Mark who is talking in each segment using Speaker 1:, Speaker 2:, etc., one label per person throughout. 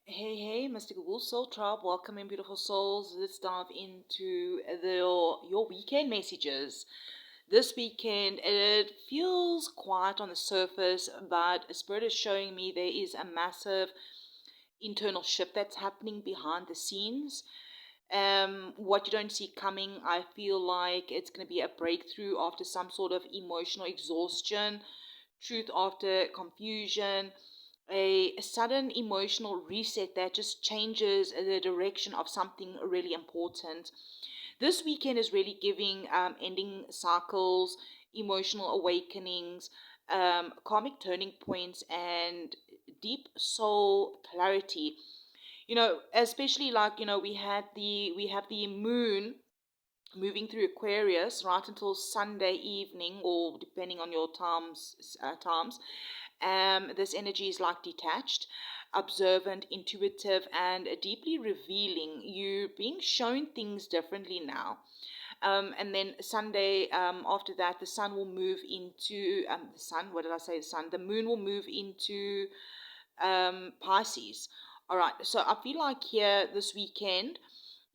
Speaker 1: Hey, Mystical Wolf Soul Tribe, welcome in, beautiful souls. Let's dive into your weekend messages. This weekend, it feels quiet on the surface, but Spirit is showing me there is a massive internal shift that's happening behind the scenes. What you don't see coming, I feel like it's going to be a breakthrough after some sort of emotional exhaustion, truth after confusion, a sudden emotional reset that just changes the direction of something really important. This weekend is really giving ending cycles, emotional awakenings, karmic turning points, and deep soul clarity. Especially like we have the moon moving through Aquarius right until Sunday evening, or depending on your times. This energy is like detached, observant, intuitive, and deeply revealing. You being shown things differently now. And then Sunday, after that, the sun will move into the sun. What did I say? The sun. The moon will move into Pisces. All right. So I feel like here this weekend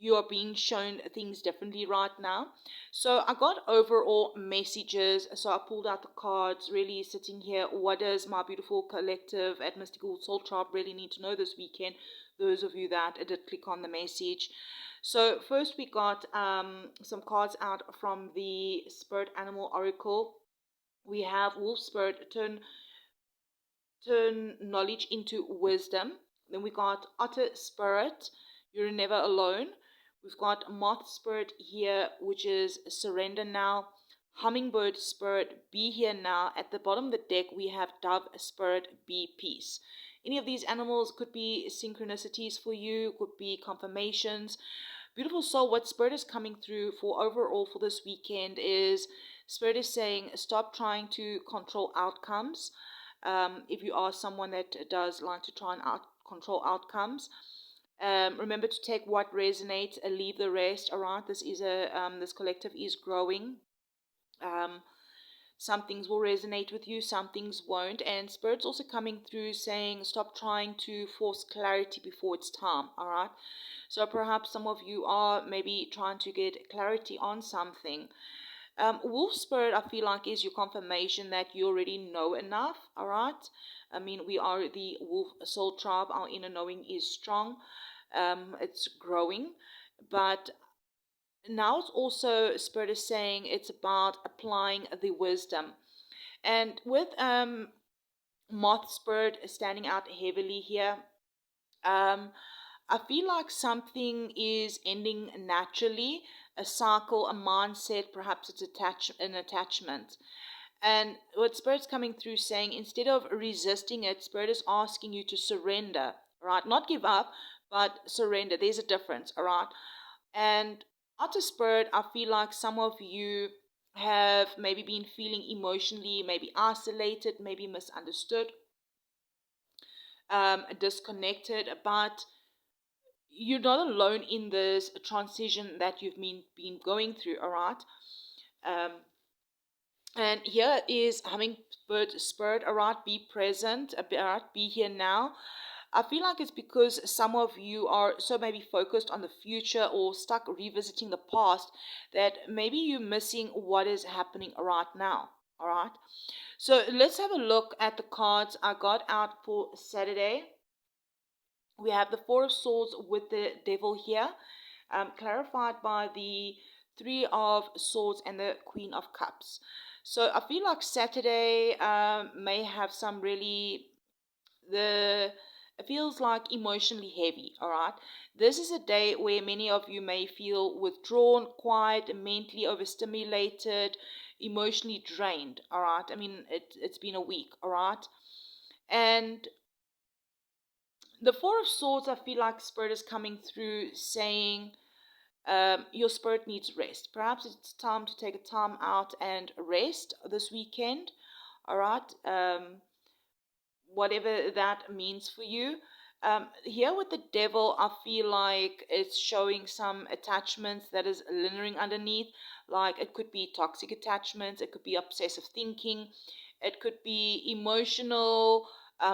Speaker 1: you are being shown things differently right now. So I got overall messages. So I pulled out the cards, really sitting here. What does my beautiful collective at Mystical Soul Tribe really need to know this weekend? Those of you that did click on the message. So first we got some cards out from the Spirit Animal Oracle. We have Wolf Spirit, turn knowledge into wisdom. Then we got Otter Spirit, you're never alone. We've got Moth Spirit here, which is surrender now. Hummingbird Spirit, be here now. At the bottom of the deck, we have Dove Spirit, be peace. Any of these animals could be synchronicities for you, could be confirmations. Beautiful soul, what Spirit is coming through for overall for this weekend is Spirit is saying stop trying to control outcomes. If you are someone that does like to try and control outcomes, remember to take what resonates and leave the rest. All right, this collective is growing. Um, some things will resonate with you, some things won't. And Spirit's also coming through saying stop trying to force clarity before it's time. All right. So perhaps some of you are maybe trying to get clarity on something. Wolf Spirit, I feel like, is your confirmation that you already know enough. All right. I mean, we are the Wolf Soul Tribe. Our inner knowing is strong. It's growing, but now it's also Spirit is saying it's about applying the wisdom. And with Moth Spirit standing out heavily here, um, I feel like something is ending naturally, a cycle, a mindset, perhaps it's an attachment. And what Spirit's coming through saying, instead of resisting it, Spirit is asking you to surrender, right? Not give up, but surrender. There's a difference, all right? And out of Spirit, I feel like some of you have maybe been feeling emotionally, maybe isolated, maybe misunderstood, disconnected, but you're not alone in this transition that you've been going through, all right? Um, and here is Hummingbird Spirit, all right? Be present, all right? Be here now. I feel like it's because some of you are so maybe focused on the future or stuck revisiting the past that maybe you're missing what is happening right now, all right? So let's have a look at the cards I got out for Saturday. We have the Four of Swords with the Devil here, clarified by the Three of Swords and the Queen of Cups. So I feel like Saturday may have some really it feels like emotionally heavy. All right, this is a day where many of you may feel withdrawn, quiet, mentally overstimulated, emotionally drained. All right, I mean it's been a week. All right, and the Four of Swords, I feel like Spirit is coming through saying your spirit needs rest. Perhaps it's time to take a time out and rest this weekend. All right. Whatever that means for you. Here with the devil, I feel like it's showing some attachments that is lingering underneath. Like it could be toxic attachments, it could be obsessive thinking, it could be emotional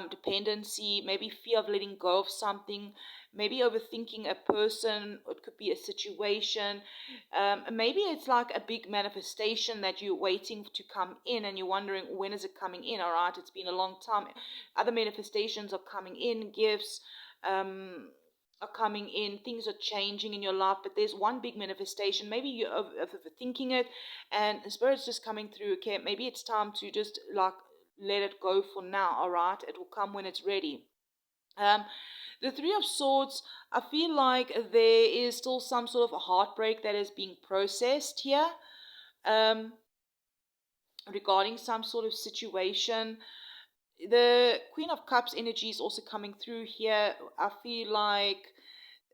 Speaker 1: dependency, maybe fear of letting go of something, maybe overthinking a person. It could be a situation. Maybe it's like a big manifestation that you're waiting to come in and you're wondering, when is it coming in? All right, it's been a long time. Other manifestations are coming in, gifts are coming in, things are changing in your life, but there's one big manifestation. Maybe you're overthinking it and the Spirit's just coming through. Okay, maybe it's time to just like let it go for now. All right, it will come when it's ready. The Three of Swords, I feel like there is still some sort of a heartbreak that is being processed here regarding some sort of situation. The Queen of Cups energy is also coming through here. I feel like,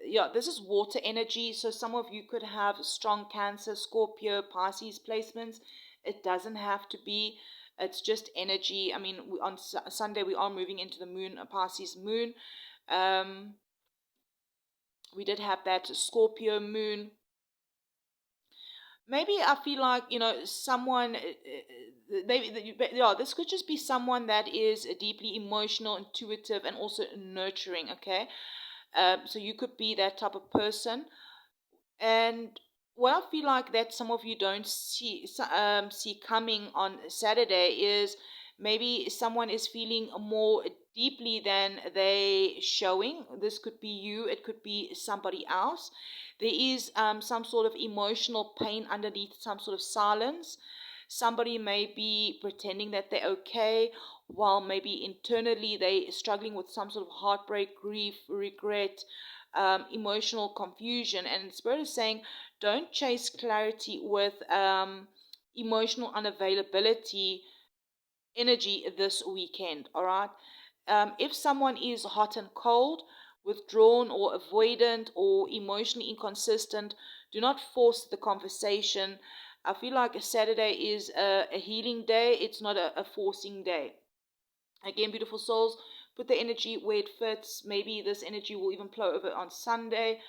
Speaker 1: yeah, this is water energy. So some of you could have strong Cancer, Scorpio, Pisces placements. It doesn't have to be. It's just energy. I mean, on Sunday we are moving into the moon, a Pisces moon. We did have that Scorpio moon. Maybe I feel like, someone, this could just be someone that is deeply emotional, intuitive, and also nurturing, okay? So you could be that type of person. And what I feel like that some of you don't see coming on Saturday is maybe someone is feeling more deeply than they showing. This could be you, it could be somebody else. There is some sort of emotional pain underneath some sort of silence. Somebody may be pretending that they're okay, while maybe internally they're struggling with some sort of heartbreak, grief, regret, emotional confusion. And Spirit is saying, don't chase clarity with emotional unavailability energy this weekend. All right. If someone is hot and cold, withdrawn or avoidant or emotionally inconsistent, do not force the conversation. I feel like a Saturday is a healing day. It's not a forcing day. Again, beautiful souls, put the energy where it fits. Maybe this energy will even flow over on Sunday.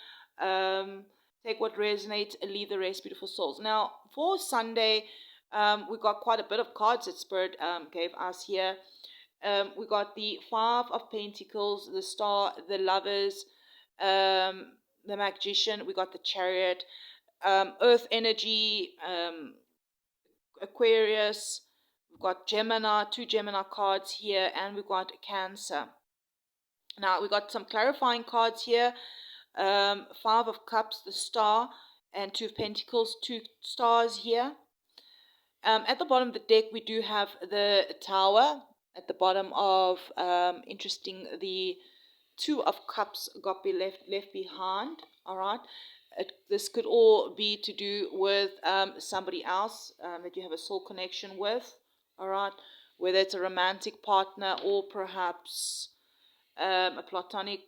Speaker 1: Take what resonates and leave the rest, beautiful souls. Now, for Sunday, we got quite a bit of cards that Spirit gave us here. We got the Five of Pentacles, the Star, the Lovers, the Magician. We got the Chariot, Earth Energy, Aquarius. We've got Gemini, two Gemini cards here, and we've got Cancer. Now, we got some clarifying cards here. Five of Cups, the Star, and Two of Pentacles, two stars here. At the bottom of the deck, we do have the Tower. At the bottom of, interesting, the Two of Cups got left behind. All right. This could all be to do with somebody else that you have a soul connection with. All right. Whether it's a romantic partner or perhaps a platonic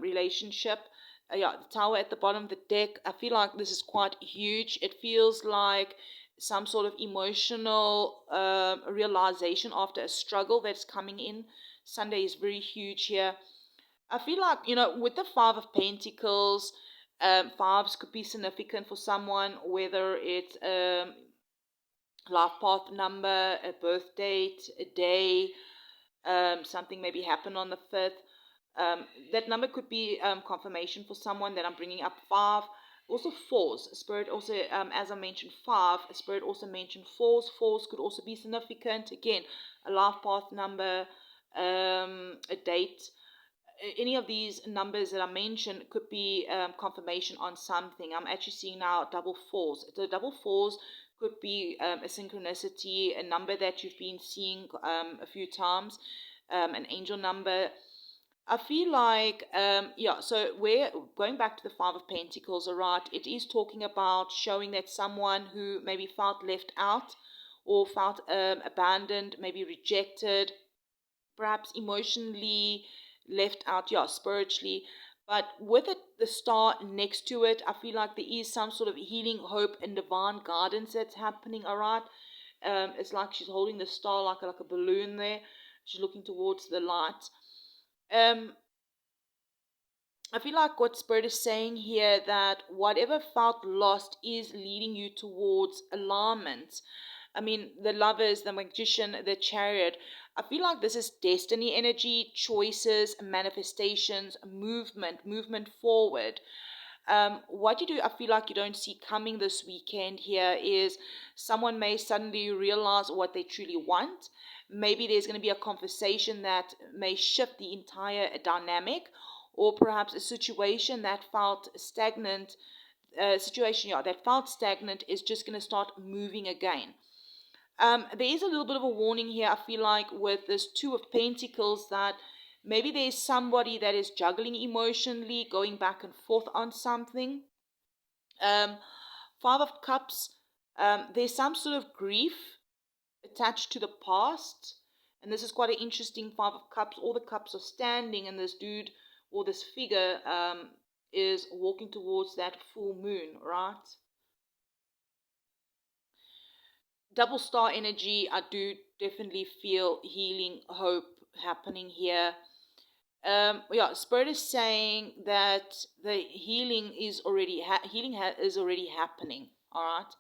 Speaker 1: relationship. Yeah, the Tower at the bottom of the deck. I feel like this is quite huge. It feels like some sort of emotional realization after a struggle that's coming in. Sunday is very huge here. I feel like, with the Five of Pentacles, fives could be significant for someone, whether it's life path number, a birth date, a day, something maybe happened on the 5th. That number could be confirmation for someone that I'm bringing up. 5. Also 4s. Spirit also, as I mentioned 5, Spirit also mentioned 4s. 4s could also be significant. Again, a life path number, a date. Any of these numbers that I mentioned could be confirmation on something. I'm actually seeing now double 4s. The double 4s could be a synchronicity, a number that you've been seeing a few times, an angel number. I feel like, so we're going back to the Five of Pentacles, all right, it is talking about showing that someone who maybe felt left out or felt abandoned, maybe rejected, perhaps emotionally left out, spiritually. But with it, the star next to it, I feel like there is some sort of healing, hope, and divine guidance that's happening, all right? It's like she's holding the star like a balloon there. She's looking towards the light. I feel like what Spirit is saying here, that whatever felt lost is leading you towards alignment. I mean, the Lovers, the Magician, the Chariot. I feel like this is destiny energy, choices, manifestations, movement forward. What you do, I feel like you don't see coming this weekend here is someone may suddenly realize what they truly want. Maybe there's going to be a conversation that may shift the entire dynamic, or perhaps a situation that felt stagnant. That felt stagnant is just going to start moving again. There is a little bit of a warning here, I feel like, with this Two of Pentacles, that maybe there's somebody that is juggling emotionally, going back and forth on something. Five of Cups, there's some sort of grief attached to the past. And this is quite an interesting Five of Cups. All the cups are standing, and this dude or this figure is walking towards that full moon, right? Double star energy, I do definitely feel healing, hope happening here. Spirit is saying that the healing is already is already happening. All right.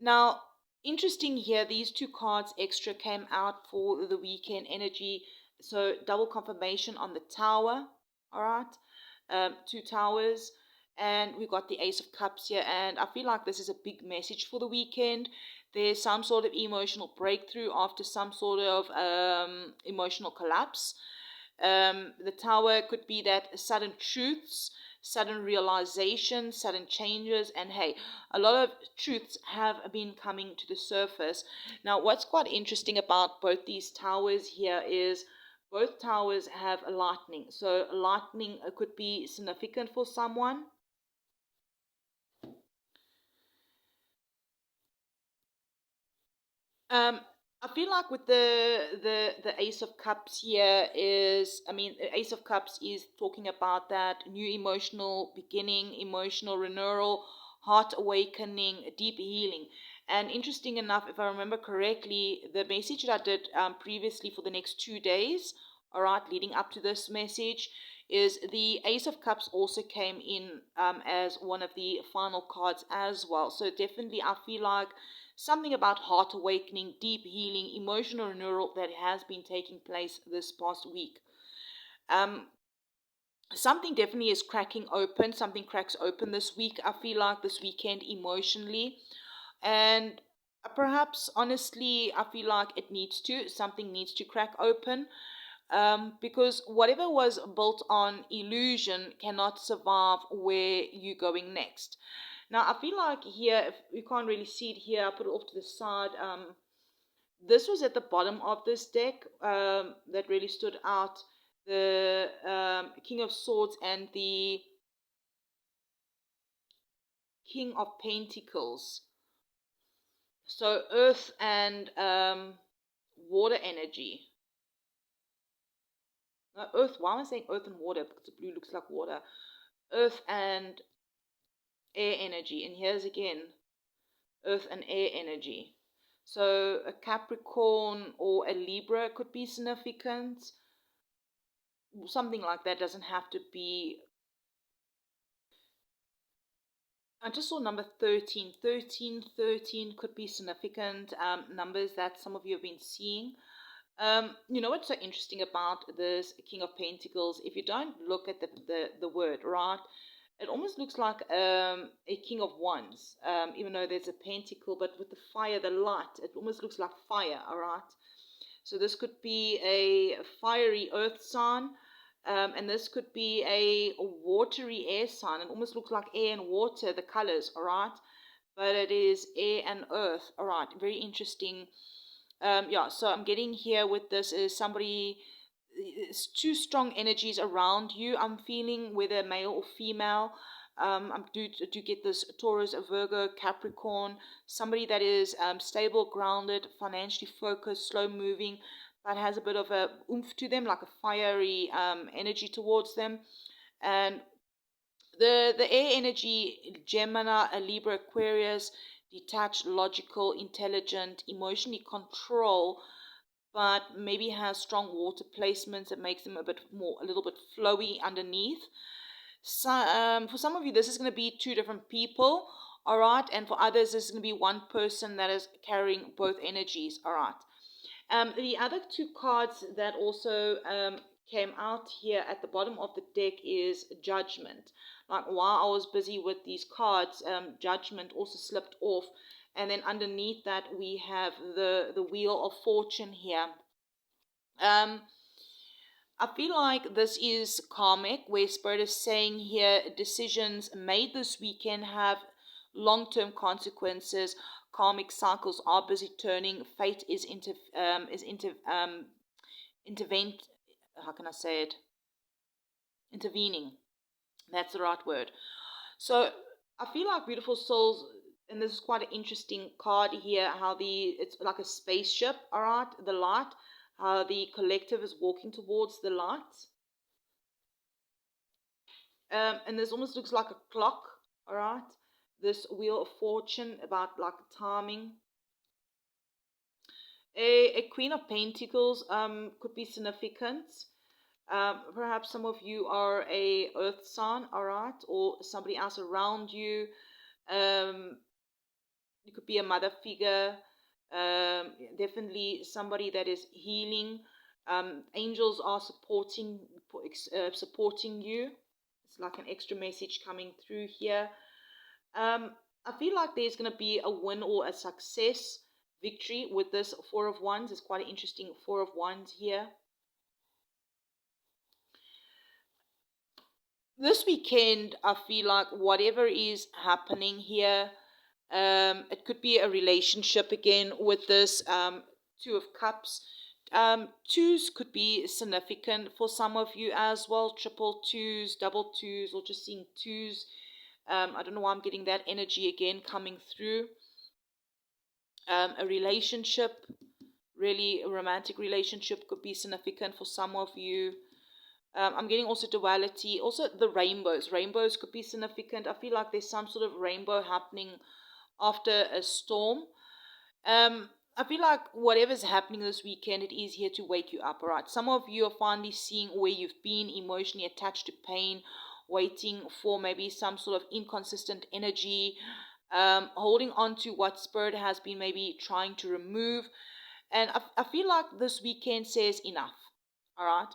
Speaker 1: Now, interesting here, these two cards extra came out for the weekend energy. So double confirmation on the Tower. All right. Two towers. And we got the Ace of Cups here. And I feel like this is a big message for the weekend. There's some sort of emotional breakthrough after some sort of emotional collapse. The Tower could be that sudden truths, sudden realization, sudden changes. And hey, a lot of truths have been coming to the surface. Now, what's quite interesting about both these towers here is both towers have lightning. So lightning could be significant for someone. I feel like with the Ace of Cups here is, the Ace of Cups is talking about that new emotional beginning, emotional renewal, heart awakening, deep healing. And interesting enough, if I remember correctly, the message that I did previously for the next 2 days, all right, leading up to this message, is the Ace of Cups also came in as one of the final cards as well. So definitely I feel like something about heart awakening, deep healing, emotional renewal that has been taking place this past week. Something definitely is cracking open. Something cracks open this week. I feel like this weekend emotionally. And perhaps, honestly, I feel like something needs to crack open. Because whatever was built on illusion cannot survive where you're going next. Now, I feel like here, if you can't really see it here, I'll put it off to the side. This was at the bottom of this deck that really stood out. The King of Swords and the King of Pentacles. So earth and water energy. Earth, why am I saying earth and water? Because the blue looks like water. Earth and air energy. And here's again earth and air energy. So a Capricorn or a Libra could be significant. Something like that doesn't have to be. I just saw number 13. 13 could be significant numbers that some of you have been seeing. You know what's so interesting about this King of Pentacles? If you don't look at the word, right, it almost looks like a King of Wands, even though there's a pentacle, but with the fire, the light, it almost looks like fire, all right? So this could be a fiery earth sign, and this could be a watery air sign. It almost looks like air and water, the colors, all right? But it is air and earth, all right? Very interesting. So I'm getting here with this is somebody, it's two strong energies around you. I'm feeling whether male or female. I do get this Taurus, Virgo, Capricorn, somebody that is stable, grounded, financially focused, slow moving, but has a bit of a oomph to them, like a fiery energy towards them. And the air energy, Gemini, a Libra, Aquarius, detached, logical, intelligent, emotionally control, but maybe has strong water placements that makes them a little bit flowy underneath. So, for some of you, this is going to be two different people, all right, and for others, this is going to be one person that is carrying both energies, all right. The other two cards that also came out here at the bottom of the deck is Judgment. Like while I was busy with these cards, Judgment also slipped off. And then underneath that, we have the Wheel of Fortune here. I feel like this is karmic, where Spirit is saying here decisions made this weekend have long-term consequences. Karmic cycles are busy turning. Fate is intervened. How can I say it? Intervening. That's the right word. So I feel like beautiful souls, and this is quite an interesting card here. How it's like a spaceship. All right, the light. How the collective is walking towards the light. And this almost looks like a clock, all right? This Wheel of Fortune, about like timing. A Queen of Pentacles could be significant. Perhaps some of you are a earth sign, all right? Or somebody else around you. It could be a mother figure. Definitely somebody that is healing. Angels are supporting you. It's like an extra message coming through here. I feel like there's going to be a win or a success, victory with this Four of Wands. It's quite an interesting Four of Wands here. This weekend, I feel like whatever is happening here, it could be a relationship again with this Two of Cups. Twos could be significant for some of you as well. Triple twos, double twos, or just seeing twos. I don't know why I'm getting that energy again coming through. A relationship, really a romantic relationship, could be significant for some of you. I'm getting also duality. Also the rainbows. Rainbows could be significant. I feel like there's some sort of rainbow happening after a storm. I feel like whatever's happening this weekend, it is here to wake you up, all right? Some of you are finally seeing where you've been emotionally attached to pain, waiting for maybe some sort of inconsistent energy, holding on to what Spirit has been maybe trying to remove. And I feel like this weekend says enough, all right?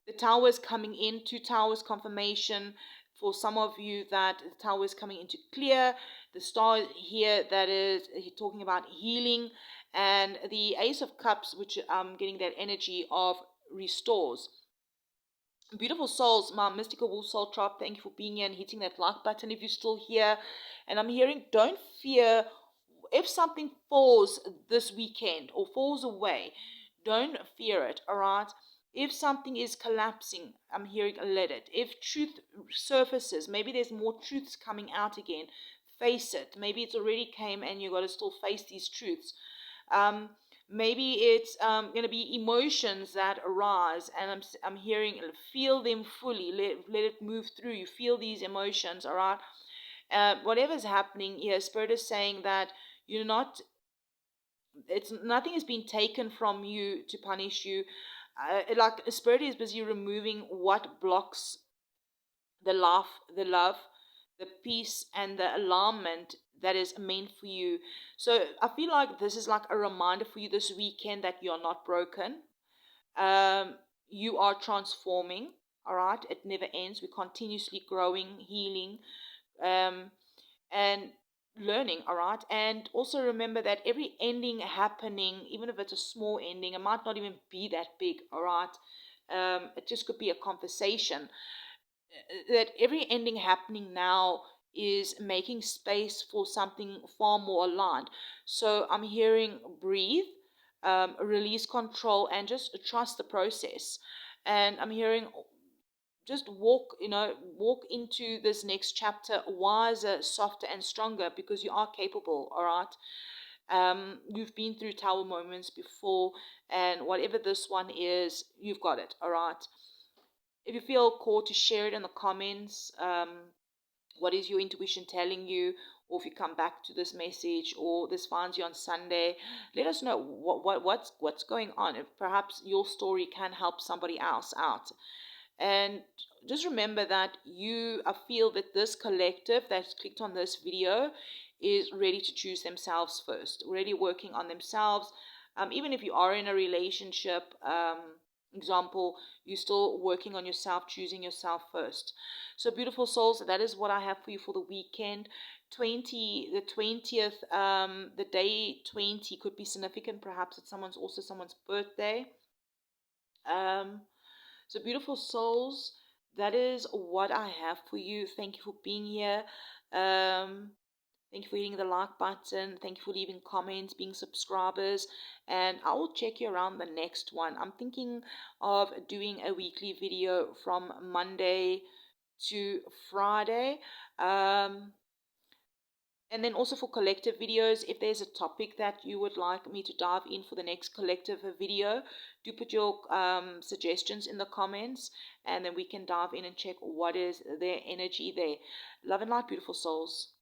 Speaker 1: The Tower is coming in, two Towers confirmation. For some of you that the Tower is coming into clear. The Star here that is talking about healing. And the Ace of Cups, which I'm getting that energy of restores. Beautiful souls, my Mystical Wolf Soul Tribe, thank you for being here and hitting that like button if you're still here. And I'm hearing, don't fear if something falls this weekend or falls away. Don't fear it, all right? If something is collapsing, I'm hearing let it. If truth surfaces, maybe there's more truths coming out again, face it. Maybe it's already came and you got to still face these truths. Maybe it's going to be emotions that arise, and I'm hearing feel them fully. Let it move through you. Feel these emotions, all right? Whatever's happening here, Spirit is saying that you're not. Nothing has been taken from you to punish you. Like Spirit is busy removing what blocks the love, the peace, and the alignment that is meant for you. So I feel like this is like a reminder for you this weekend that you're not broken. You are transforming. All right, it never ends. We're continuously growing, healing, and learning. All right, and also remember that every ending happening, even if it's a small ending, it might not even be that big. All right, it just could be a conversation. That every ending happening now is making space for something far more aligned. So I'm hearing breathe, release control, and just trust the process. And I'm hearing just walk into this next chapter wiser, softer, and stronger, because you are capable, all right? You've been through tower moments before, and whatever this one is, you've got it, all right? If you feel called to share it in the comments, what is your intuition telling you? Or if you come back to this message or this finds you on Sunday, let us know what's going on. If perhaps your story can help somebody else out. And just remember that I feel that this collective that's clicked on this video is ready to choose themselves first, really working on themselves, Even if you are in a relationship, example, you're still working on yourself, choosing yourself first. So beautiful souls, that is what I have for you for the weekend. The 20th, the day 20 could be significant. Perhaps it's someone's birthday. So beautiful souls, that is what I have for you. Thank you for being here. Thank you for hitting the like button. Thank you for leaving comments, being subscribers. And I will check you around the next one. I'm thinking of doing a weekly video from Monday to Friday. And then also for collective videos, if there's a topic that you would like me to dive in for the next collective video, do put your suggestions in the comments, and then we can dive in and check what is their energy there. Love and light, beautiful souls.